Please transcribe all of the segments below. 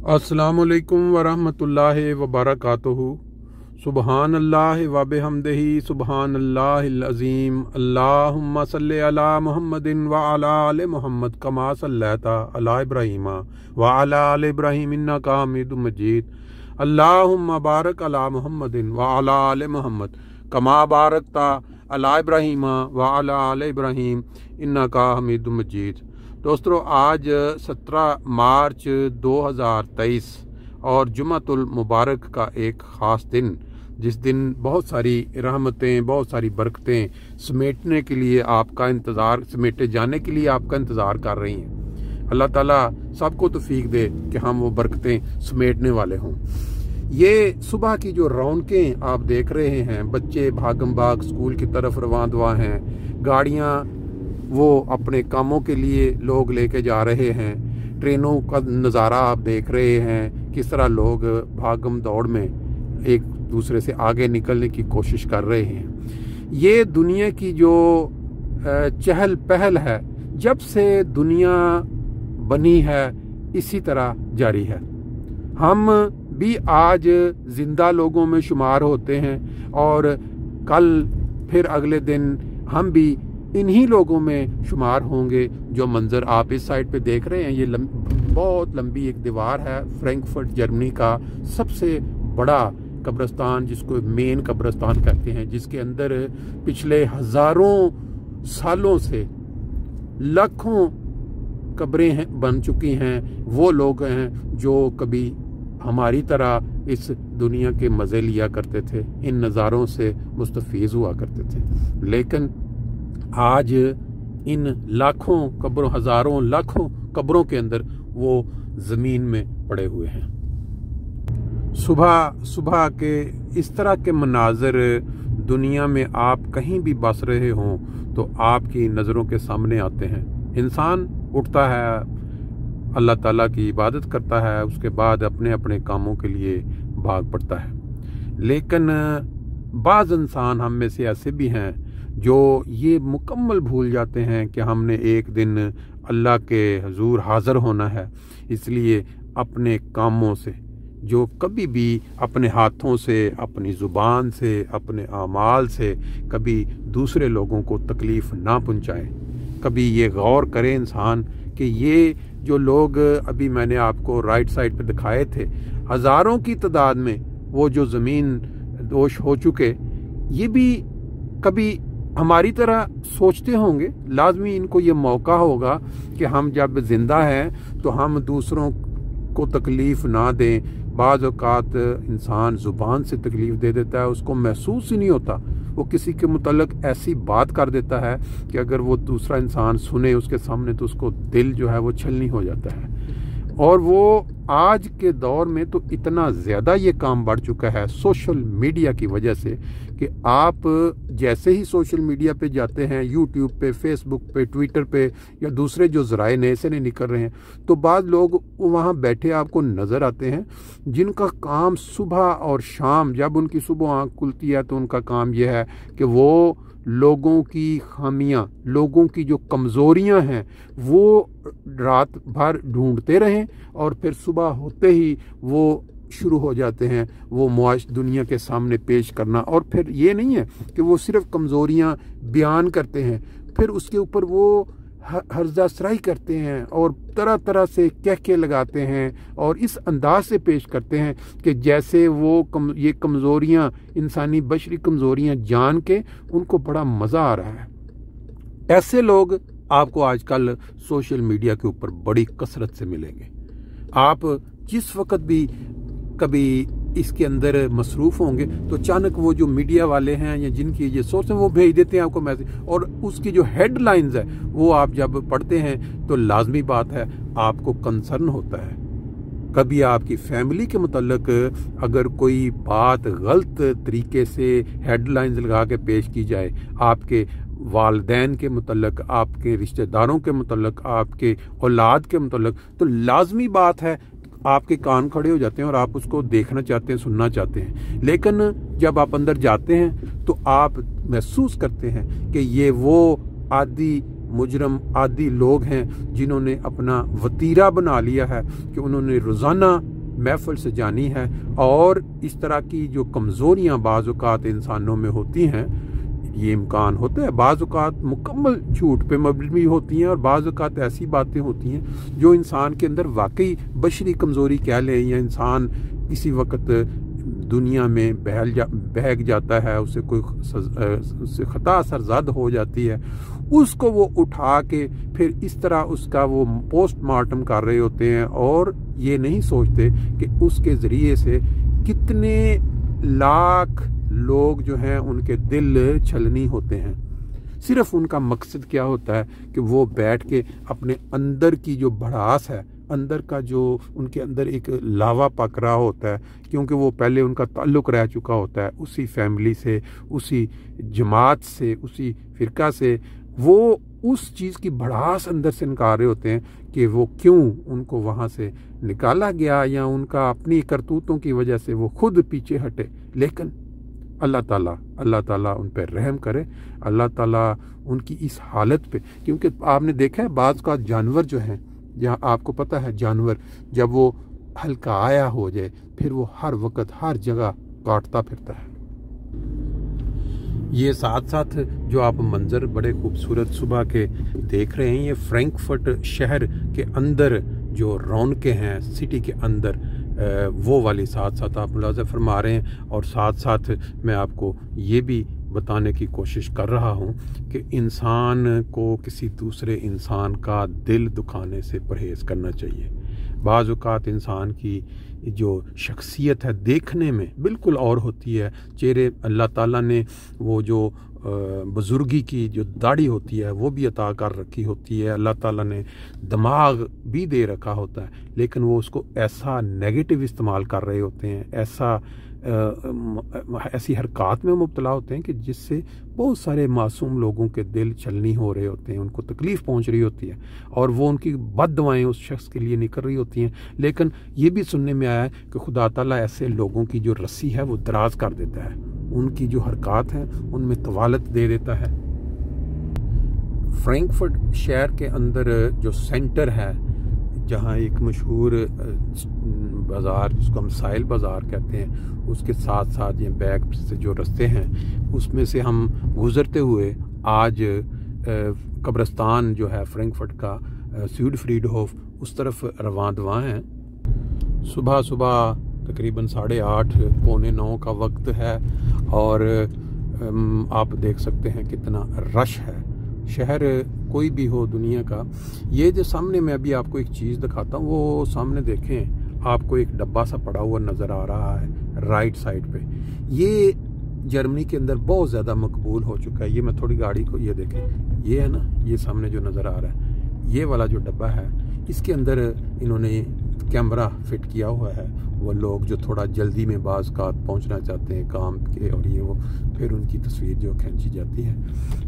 अस्सलामुअलैकुम वरहमतुल्लाहि वबरकातुहू। सुबहान अल्लाह व बिहम्दिही सुबहान अल्लाहिल अज़ीम। अल्लाहुम्मा सल्लि अला मुहम्मदिन व अला आलि मुहम्मद कमा सल्लैता अला इब्राहीम व अला आलि इब्राहीम इन्नका हमीदुम मजीद। अल्लाहुम्मा बारिक अला मुहम्मदिन व अला आलि मुहम्मद कमा बारकता अला इब्राहीम व अला आलि इब्राहीम इन्नका हमीदुम मजीद। दोस्तों, आज 17 मार्च 2023 और जुमातुल मुबारक का एक ख़ास दिन, जिस दिन बहुत सारी रहमतें, बहुत सारी बरकतें समेटने के लिए आपका इंतज़ार, समेटे जाने के लिए आपका इंतज़ार कर रही हैं। अल्लाह ताला सबको तौफीक दे कि हम वो बरकतें समेटने वाले हों। ये सुबह की जो रौनकें आप देख रहे हैं, बच्चे भागम भाग स्कूल की तरफ रवाना हैं, गाड़ियाँ वो अपने कामों के लिए लोग लेके जा रहे हैं, ट्रेनों का नज़ारा आप देख रहे हैं, किस तरह लोग भागम दौड़ में एक दूसरे से आगे निकलने की कोशिश कर रहे हैं। ये दुनिया की जो चहल पहल है, जब से दुनिया बनी है इसी तरह जारी है। हम भी आज जिंदा लोगों में शुमार होते हैं और कल फिर अगले दिन हम भी इन्हीं लोगों में शुमार होंगे। जो मंजर आप इस साइड पे देख रहे हैं, ये बहुत लंबी एक दीवार है, फ्रैंकफर्ट जर्मनी का सबसे बड़ा कब्रिस्तान, जिसको मेन कब्रिस्तान कहते हैं, जिसके अंदर पिछले हजारों सालों से लाखों कब्रें बन चुकी हैं। वो लोग हैं जो कभी हमारी तरह इस दुनिया के मज़े लिया करते थे, इन नज़ारों से मुस्तफ़ीज़ हुआ करते थे, लेकिन आज इन लाखों कब्रों, हजारों लाखों कब्रों के अंदर वो ज़मीन में पड़े हुए हैं। सुबह सुबह के इस तरह के मनाज़र दुनिया में आप कहीं भी बस रहे हों तो आपकी नज़रों के सामने आते हैं। इंसान उठता है, अल्लाह ताला की इबादत करता है, उसके बाद अपने अपने कामों के लिए भाग पड़ता है। लेकिन बाज़ इंसान हम में से ऐसे भी हैं जो ये मुकम्मल भूल जाते हैं कि हमने एक दिन अल्लाह के हुजूर हाज़िर होना है, इसलिए अपने कामों से, जो कभी भी अपने हाथों से, अपनी ज़ुबान से, अपने आमाल से कभी दूसरे लोगों को तकलीफ़ ना पहुँचाएं। कभी ये गौर करे इंसान कि ये जो लोग अभी मैंने आपको राइट साइड पे दिखाए थे, हज़ारों की तादाद में वो जो ज़मीन दोष हो चुके, ये भी कभी हमारी तरह सोचते होंगे। लाजमी इनको ये मौका होगा कि हम जब जिंदा हैं तो हम दूसरों को तकलीफ़ ना दें। बाज़ औक़ात इंसान ज़ुबान से तकलीफ़ दे देता है, उसको महसूस ही नहीं होता, वो किसी के मुतल्लिक़ ऐसी बात कर देता है कि अगर वो दूसरा इंसान सुने उसके सामने तो उसको दिल जो है वो छलनी हो जाता है। और वो आज के दौर में तो इतना ज़्यादा ये काम बढ़ चुका है सोशल मीडिया की वजह से कि आप जैसे ही सोशल मीडिया पे जाते हैं, यूट्यूब पे, फेसबुक पे, ट्विटर पे या दूसरे जो ज़राए नए से नहीं निकल रहे हैं, तो बाद लोग वहाँ बैठे आपको नज़र आते हैं जिनका काम सुबह और शाम, जब उनकी सुबह आँख खुलती है तो उनका काम यह है कि वो लोगों की खामियां, लोगों की जो कमज़ोरियां हैं वो रात भर ढूंढते रहें और फिर सुबह होते ही वो शुरू हो जाते हैं वो मुआश दुनिया के सामने पेश करना। और फिर ये नहीं है कि वो सिर्फ कमज़ोरियां बयान करते हैं, फिर उसके ऊपर वो हर्जा सराई करते हैं और तरह तरह से कहके लगाते हैं और इस अंदाज से पेश करते हैं कि जैसे वो ये कमज़ोरियाँ, इंसानी बशरी कमज़ोरियाँ जान के उनको बड़ा मज़ा आ रहा है। ऐसे लोग आपको आजकल सोशल मीडिया के ऊपर बड़ी कसरत से मिलेंगे। आप जिस वक्त भी कभी इसके अंदर मसरूफ़ होंगे तो अचानक वो जो मीडिया वाले हैं या जिनकी ये सोच है वो भेज देते हैं आपको मैसेज, और उसकी जो हेडलाइंस है वो आप जब पढ़ते हैं तो लाजमी बात है आपको कंसर्न होता है। कभी आपकी फैमिली के मुतल्लिक अगर कोई बात गलत तरीके से हेडलाइंस लगा के पेश की जाए, आपके वालिदैन के मुतल्लिक, आपके रिश्तेदारों के मुतल्लिक, आपके औलाद के मुतल्लिक, तो लाजमी बात है आपके कान खड़े हो जाते हैं और आप उसको देखना चाहते हैं, सुनना चाहते हैं। लेकिन जब आप अंदर जाते हैं तो आप महसूस करते हैं कि ये वो आदि मुजरम आदि लोग हैं जिन्होंने अपना वतीरा बना लिया है कि उन्होंने रोज़ाना महफिल से जानी है। और इस तरह की जो कमज़ोरियाँ बाज़ औक़ात इंसानों में होती हैं, ये इम्कान होता है, बाज़ औक़ात मुकम्मल झूठ पे मबनी होती हैं और बाज़ औक़ात ऐसी बातें होती हैं जो इंसान के अंदर वाकई बशरी कमज़ोरी कह लें, या इंसान किसी वक्त दुनिया में बहक जाता है, उसे कोई उससे ख़ता सरज़द हो जाती है, उसको वो उठा के फिर इस तरह उसका वो पोस्टमार्टम कर रहे होते हैं और ये नहीं सोचते कि उसके ज़रिए से कितने लाख लोग जो हैं उनके दिल छलनी होते हैं। सिर्फ उनका मकसद क्या होता है कि वो बैठ के अपने अंदर की जो भड़ास है, अंदर का जो उनके अंदर एक लावा पक रहा होता है, क्योंकि वो पहले उनका ताल्लुक़ रह चुका होता है उसी फैमिली से, उसी जमात से, उसी फ़िरका से, वो उस चीज़ की भड़ास अंदर से निकाल रहे होते हैं कि वो क्यों उनको वहाँ से निकाला गया, या उनका अपनी करतूतों की वजह से वो खुद पीछे हटे। लेकिन अल्लाह ताला उन पर रहम करे, अल्लाह ताला उनकी इस हालत पे, क्योंकि आपने देखा है बाज़ का जानवर जो हैं, जहाँ आपको पता है जानवर जब वो हल्का आया हो जाए फिर वो हर वक्त हर जगह काटता फिरता है। ये साथ साथ जो आप मंज़र बड़े खूबसूरत सुबह के देख रहे हैं, ये फ्रैंकफर्ट शहर के अंदर जो रौनकें हैं सिटी के अंदर, वो वाली साथ साथ आप मुलाज़ा फरमा रहे हैं। और साथ साथ मैं आपको ये भी बताने की कोशिश कर रहा हूँ कि इंसान को किसी दूसरे इंसान का दिल दुखाने से परहेज़ करना चाहिए। बाज़ औक़ात इंसान की जो शख्सियत है देखने में बिल्कुल और होती है, चेहरे अल्लाह ताला ने वो जो बुज़ुर्गी की जो दाढ़ी होती है वो भी अता कर रखी होती है, अल्लाह ताला ने दिमाग भी दे रखा होता है, लेकिन वो उसको ऐसा नेगेटिव इस्तेमाल कर रहे होते हैं, ऐसी हरकत में मुब्तला होते हैं कि जिससे बहुत सारे मासूम लोगों के दिल छलनी हो रहे होते हैं, उनको तकलीफ़ पहुंच रही होती है और वो उनकी बद दुआएं उस शख्स के लिए निकल रही होती हैं। लेकिन ये भी सुनने में आया है कि खुदा ताला ऐसे लोगों की जो रस्सी है वो दराज कर देता है, उनकी जो हरकत हैं उनमें तवालत दे देता है। फ्रैंकफर्ट शहर के अंदर जो सेंटर है, जहाँ एक मशहूर बाज़ार जिसको हम साहिल बाज़ार कहते हैं, उसके साथ साथ ये बैक से जो रास्ते हैं उसमें से हम गुज़रते हुए आज कब्रिस्तान जो है फ्रैंकफर्ट का स्यूडफ्रीडहोफ उस तरफ रवां हैं। सुबह सुबह तकरीबन 8:30 पौने 9 का वक्त है और आप देख सकते हैं कितना रश है। शहर कोई भी हो दुनिया का, ये जो सामने मैं अभी आपको एक चीज़ दिखाता हूँ, वो सामने देखें, आपको एक डब्बा सा पड़ा हुआ नज़र आ रहा है राइट साइड पे। ये जर्मनी के अंदर बहुत ज़्यादा मकबूल हो चुका है। ये मैं थोड़ी गाड़ी को ये देखें, ये है ना, ये सामने जो नज़र आ रहा है, ये वाला जो डब्बा है, इसके अंदर इन्होंने कैमरा फिट किया हुआ है। वो लोग जो थोड़ा जल्दी में बाज़ का पहुँचना चाहते हैं काम के और ये वो, फिर उनकी तस्वीर जो खींची जाती है।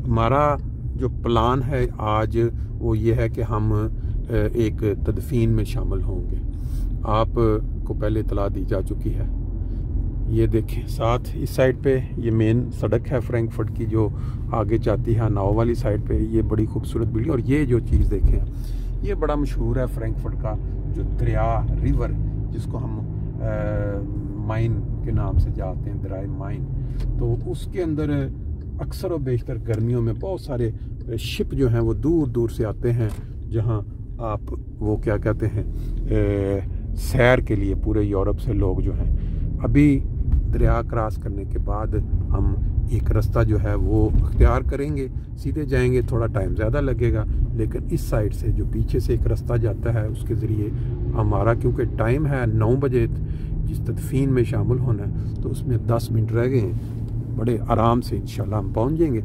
हमारा जो प्लान है आज वो ये है कि हम एक तदफीन में शामिल होंगे। आप को पहले इतला दी जा चुकी है। ये देखें साथ इस साइड पे ये मेन सड़क है फ्रैंकफर्ट की जो आगे जाती है नाव वाली साइड पे, ये बड़ी खूबसूरत बिल्डिंग। और ये जो चीज़ देखें, ये बड़ा मशहूर है फ्रैंकफर्ट का जो दरिया रिवर, जिसको हम माइन के नाम से जानते हैं, दरिया माइन। तो उसके अंदर अक्सर और बेशतर गर्मियों में बहुत सारे शिप जो हैं वो दूर दूर से आते हैं, जहां आप वो क्या कहते हैं सैर के लिए पूरे यूरोप से लोग जो हैं। अभी दरिया क्रॉस करने के बाद हम एक रास्ता जो है वो अख्तियार करेंगे, सीधे जाएंगे, थोड़ा टाइम ज़्यादा लगेगा, लेकिन इस साइड से जो पीछे से एक रास्ता जाता है उसके ज़रिए हमारा, क्योंकि टाइम है 9 बजे जिस तदफीन में शामिल होना है, तो उसमें 10 मिनट रह गए हैं, बड़े आराम से इंशाल्लाह हम पहुंच जाएंगे।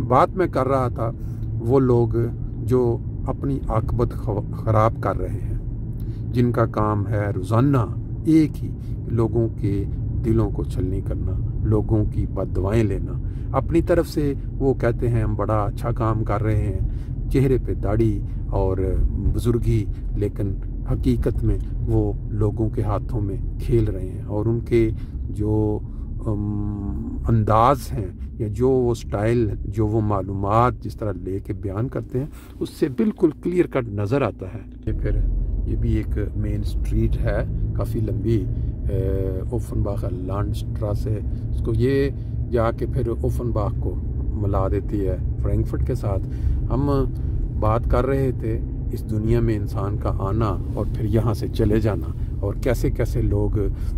बात मैं कर रहा था वो लोग जो अपनी आकबत ख़राब कर रहे हैं, जिनका काम है रोज़ाना एक ही लोगों के दिलों को छलनी करना, लोगों की बददुआएं लेना। अपनी तरफ से वो कहते हैं हम बड़ा अच्छा काम कर रहे हैं, चेहरे पे दाढ़ी और बुजुर्गी, लेकिन हकीकत में वो लोगों के हाथों में खेल रहे हैं और उनके जो अंदाज हैं या जो वो स्टाइल, जो वो मालूमात जिस तरह लेके बयान करते हैं, उससे बिल्कुल क्लियर कट नज़र आता है। ये फिर یہ بھی ایک مین سٹریٹ ہے کافی لمبی، اوفنباخ لانڈ سٹراسے، اس کو یہ جا کے پھر اوفنباخ کو ملا دیتی ہے فرینکفرٹ کے ساتھ۔ ہم بات کر رہے تھے اس دنیا میں انسان کا آنا اور پھر یہاں سے چلے جانا، اور کیسے کیسے لوگ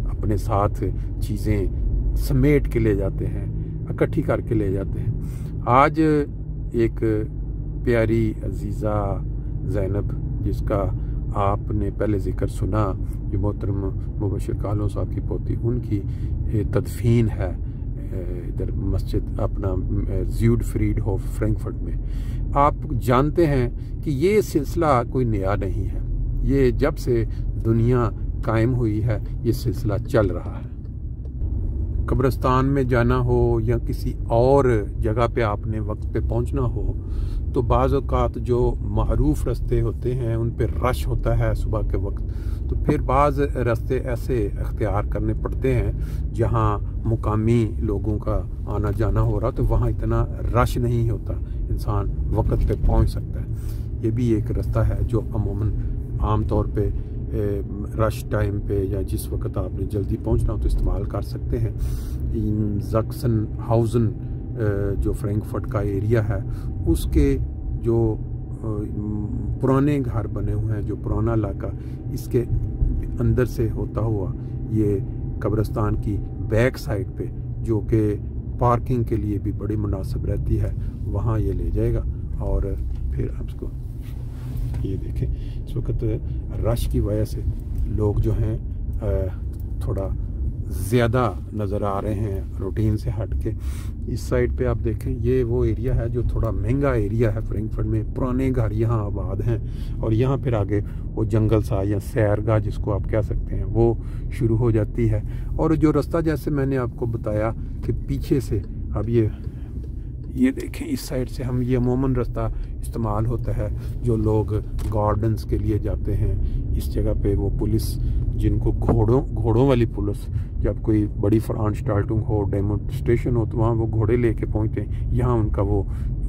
اپنے ساتھ چیزیں سمیٹ کے لے جاتے ہیں، اکٹھی کر کے لے جاتے ہیں۔ آج ایک پیاری عزیزہ زینب، جس کا آپ نے پہلے ذکر سنا، جو محترم مبشر کالوں صاحب کی پوتی، ان کی تدفین ہے ادھر مسجد اپنا زیوڈ فریڈ ہوف فرینکفرٹ میں۔ آپ جانتے ہیں کہ یہ سلسلہ کوئی نیا نہیں ہے، یہ جب سے دنیا قائم ہوئی ہے یہ سلسلہ چل رہا ہے۔ قبرستان میں جانا ہو یا کسی اور جگہ پہ آپ نے وقت پہ پہنچنا ہو تو بعض اوقات جو معروف راستے ہوتے ہیں ان پہ رش ہوتا ہے صبح کے وقت، تو پھر بعض راستے ایسے اختیار کرنے پڑتے ہیں جہاں مقامی لوگوں کا آنا جانا ہو رہا تو وہاں اتنا رش نہیں ہوتا، انسان وقت پہ پہنچ سکتا ہے۔ یہ بھی ایک راستہ ہے جو عموماً عام طور پہ رش ٹائم پہ یا جس وقت آپ نے جلدی پہنچنا ہو تو استعمال کر سکتے ہیں۔ زکسن ہاؤزن جو فرینکفرٹ کا ایریا ہے، اس کے جو پرانے گھر بنے ہوئے ہیں، جو پرانا علاقہ، اس کے اندر سے ہوتا ہوا یہ قبرستان کی بیک سائڈ پہ، جو کہ پارکنگ کے لیے بھی بڑی مناسب رہتی ہے، وہاں یہ لے جائے گا۔ اور پھر آپ اس کو یہ دیکھیں، اس وقت رش کی وجہ سے لوگ جو ہیں تھوڑا زیادہ نظر آ رہے ہیں روٹین سے ہٹ کے۔ اس سائڈ پہ آپ دیکھیں، یہ وہ ایریا ہے جو تھوڑا مہنگا ایریا ہے فرینکفرٹ میں، پرانے گھر یہاں آباد ہیں، اور یہاں پھر آگے وہ جنگل سا یا سیرگاہ جس کو آپ کہہ سکتے ہیں وہ شروع ہو جاتی ہے۔ اور جو راستہ جیسے میں نے آپ کو بتایا کہ پیچھے سے اب یہ دیکھیں، اس سائڈ سے ہم یہ عموماً راستہ استعمال ہوتا ہے جو لوگ گارڈنز کے لیے جاتے ہیں۔ اس جگہ پہ وہ پولیس جن کو گھوڑوں والی پولیس، جب کوئی بڑی فرانسٹالٹنگ ہو، ڈیمونسٹریشن ہو، تو وہاں وہ گھوڑے لے کے پہنچتے ہیں۔ یہاں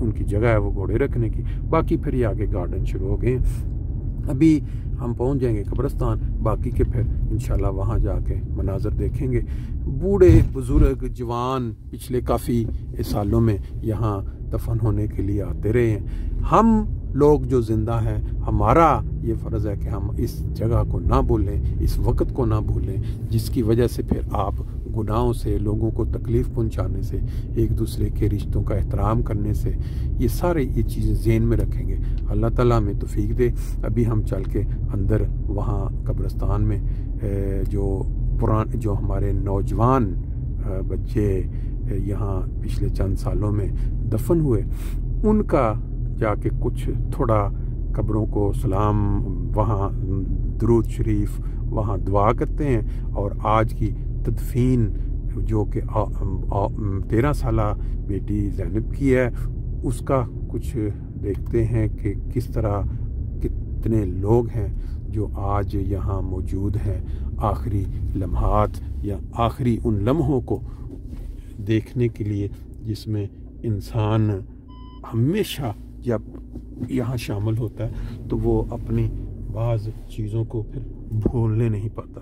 ان کی جگہ ہے وہ گھوڑے رکھنے کی۔ باقی پھر یہ آگے گارڈن شروع ہو گئے ہیں۔ ابھی ہم پہنچ جائیں گے قبرستان، باقی کے پھر انشاءاللہ وہاں جا کے مناظر دیکھیں گے۔ بوڑھے بزرگ جوان پچھلے کافی سالوں میں یہاں دفن ہونے کے لیے آتے رہے ہیں۔ ہم لوگ جو زندہ ہیں، ہمارا یہ فرض ہے کہ ہم اس جگہ کو نہ بھولیں، اس وقت کو نہ بھولیں، جس کی وجہ سے پھر آپ گناہوں سے، لوگوں کو تکلیف پہنچانے سے، ایک دوسرے کے رشتوں کا احترام کرنے سے، یہ چیزیں ذہن میں رکھیں گے۔ اللہ تعالیٰ ہمیں توفیق دے۔ ابھی ہم چل کے اندر وہاں قبرستان میں جو ہمارے نوجوان بچے یہاں پچھلے چند سالوں میں دفن ہوئے، ان کا جا کے کچھ تھوڑا قبروں کو سلام، وہاں درود شریف، وہاں دعا کرتے ہیں، اور آج کی تدفین جو کہ 13 سالہ بیٹی زینب کی ہے، اس کا کچھ دیکھتے ہیں کہ کس طرح کتنے لوگ ہیں جو آج یہاں موجود ہیں، آخری لمحات یا آخری ان لمحوں کو دیکھنے کے لیے جس میں انسان ہمیشہ جب یہاں شامل ہوتا ہے تو وہ اپنی بعض چیزوں کو پھر بھولنے نہیں پاتا۔